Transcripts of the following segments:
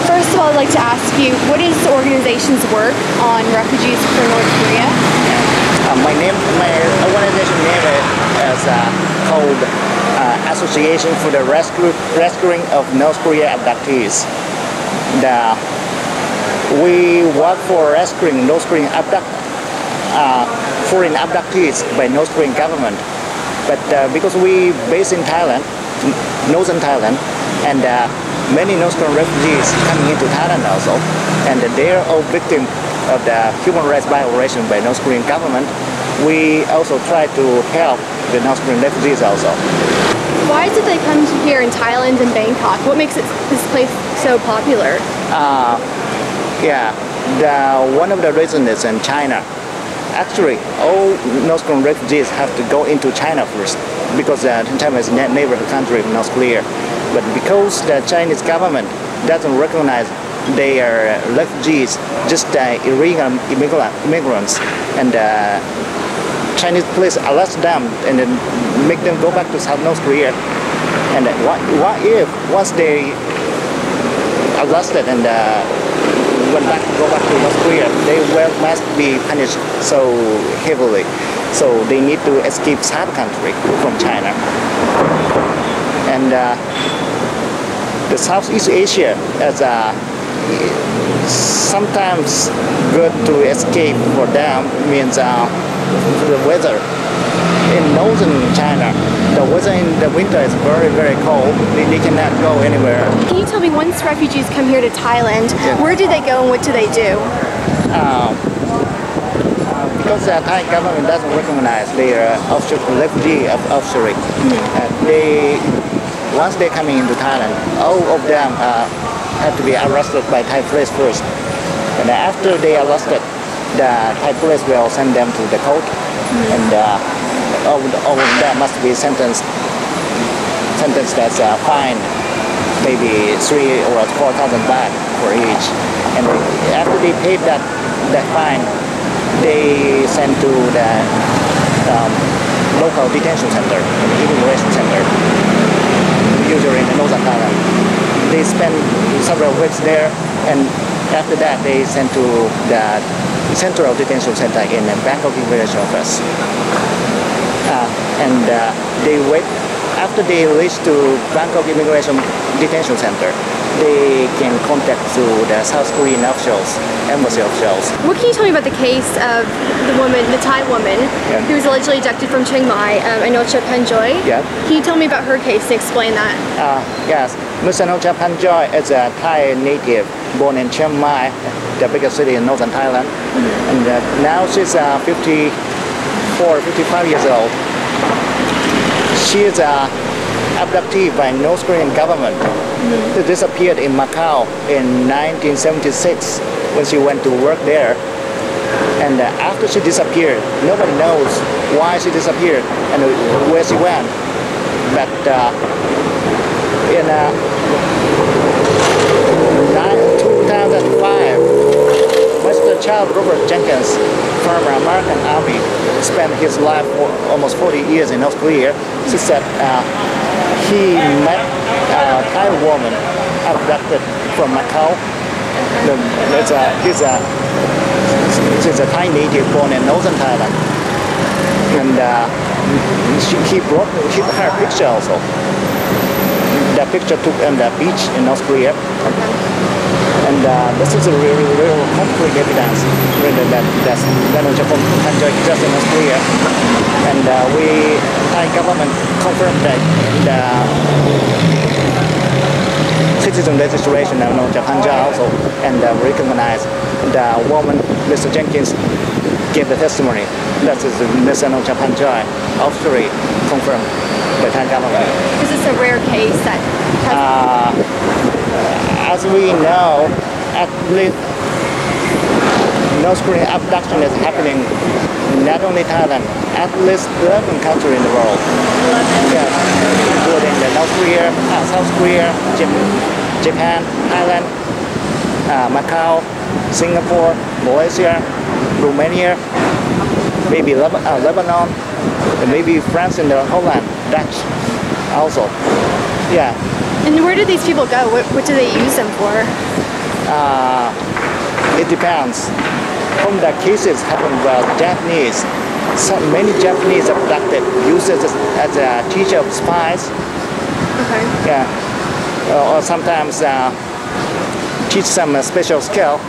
first of all, I'd like to ask you, what is the organization's work on refugees from North Korea? My organization name is called Association for the Rescuing of North Korea Abductees. We work for rescuing North Korean foreign abductees by North Korean government. But because we based in Thailand, northern Thailand, and many North Korean refugees coming into Thailand also, and they are all victims of the human rights violation by North Korean government, we also try to help the North Korean refugees also. Why is it they come here in Thailand and Bangkok? What makes this place so popular? One of the reasons is in China. Actually, all North Korean refugees have to go into China first because China is a neighborhood country of North Korea. But because the Chinese government doesn't recognize they are refugees, just illegal immigrants, and Chinese police arrest them and then make them go back to South North Korea. And what if once they arrested and go back to North Korea, they must be punished so heavily. So they need to escape South country from China. And the Southeast Asia is sometimes good to escape for them means the weather. In northern China, the weather in the winter is very, very cold. They cannot go anywhere. Can you tell me, once refugees come here to Thailand, where do they go and what do they do? Because the Thai government doesn't recognize their refugee offshore. Once they're coming into Thailand, all of them have to be arrested by Thai police first. And after they are arrested, the Thai police will send them to the court, and all of them must be sentenced as a fine, maybe 3,000 or 4,000 baht for each. And after they paid that fine, they sent to the local detention center, immigration center, usually in the northern Thailand. They spend several weeks there, and after that they sent to the Central Detention Center in Bangkok Immigration Office. They wait. After they reach to Bangkok Immigration Detention Center, they can contact to the South Korean officials, embassy officials. What can you tell me about the case of the Thai woman who was allegedly abducted from Chiang Mai, Anocha Panjoy? Yeah. Can you tell me about her case and explain that? Yes, Ms. Anocha Panjoy is a Thai native born in Chiang Mai, the biggest city in northern Thailand. And now she's 54, 55 years old. She is abducted by North Korean government. She disappeared in Macau in 1976 when she went to work there. And after she disappeared, nobody knows why she disappeared and where she went. But in 2005, Mr. Charles Robert Jenkins, former American Army, spent his life for almost 40 years in North Korea. She said he met a Thai woman abducted from Macau. She's a Thai native born in northern Thailand. And he brought her picture also. The picture took on the beach in North Korea. And this is a real concrete evidence that Anocha Panjoy just in North Korea. And Thai government confirmed that the citizen registration of Anocha Panjoy also, and recognized the woman, Mr. Jenkins, gave the testimony. That is Ms. Anocha Panjoy, officially confirmed by Thai government. Is this a rare case that as we know, at least North Korean abduction is happening not only Thailand, at least 11 countries in the world. 11? Yes, including North Korea, South Korea, Japan, Thailand, Macau, Singapore, Malaysia, Romania, maybe Lebanon, and maybe France and Holland, Dutch also. Yeah. And where do these people go? What do they use them for? It depends. From the cases happen with Japanese, so many Japanese abducted uses as a teacher of spies. Okay. Yeah. Or sometimes teach some special skill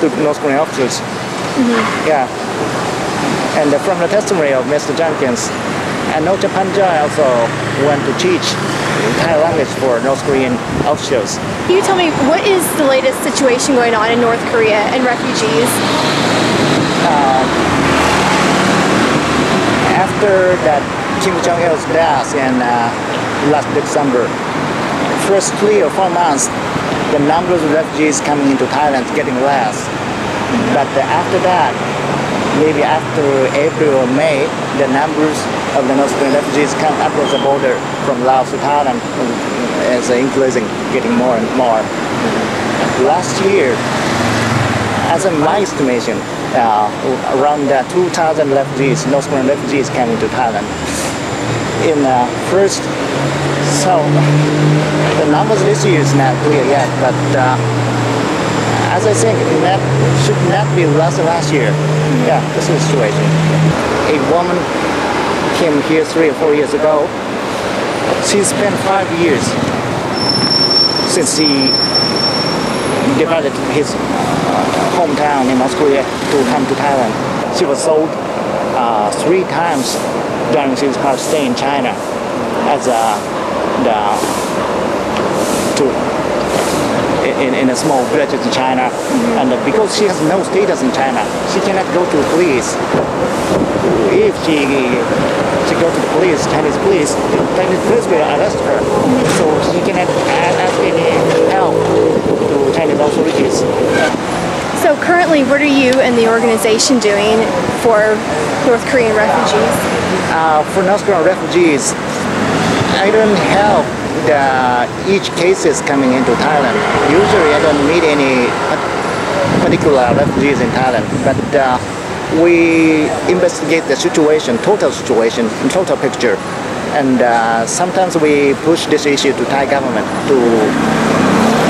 to North Korean officers. Yeah. And from the testimony of Mr. Jenkins, I know Japan also went to teach Thai language for North Korean officials. Can you tell me, what is the latest situation going on in North Korea and refugees? After that Kim Jong Il's death in last December, first 3 or 4 months, the numbers of refugees coming into Thailand is getting less. But after that, maybe after April or May, the numbers of the North Korean refugees come across the border from Laos to Thailand is increasing, getting more and more. Last year, as in my estimation, around 2,000 refugees, North Korean refugees came into Thailand. In first, so the numbers this year is not clear yet, but as I think, that should not be less than last year. Yeah, this is the situation. A woman came here 3 or 4 years ago. She spent 5 years since he divided his hometown in North Korea to come to Thailand. She was sold 3 times during his past stay in China as in a small village in China, and because she has no status in China, she cannot go to the police. If she go to the police, Chinese police will arrest her. So she cannot ask any help to Chinese authorities. So currently, what are you and the organization doing for North Korean refugees? For North Korean refugees, I don't help each cases coming into Thailand. Usually I don't meet any particular refugees in Thailand, but we investigate the situation, total picture, and sometimes we push this issue to Thai government to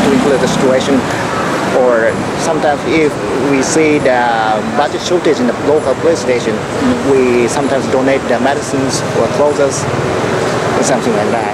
include the situation, or sometimes if we see the budget shortage in the local police station, we sometimes donate the medicines or clothes or something like that.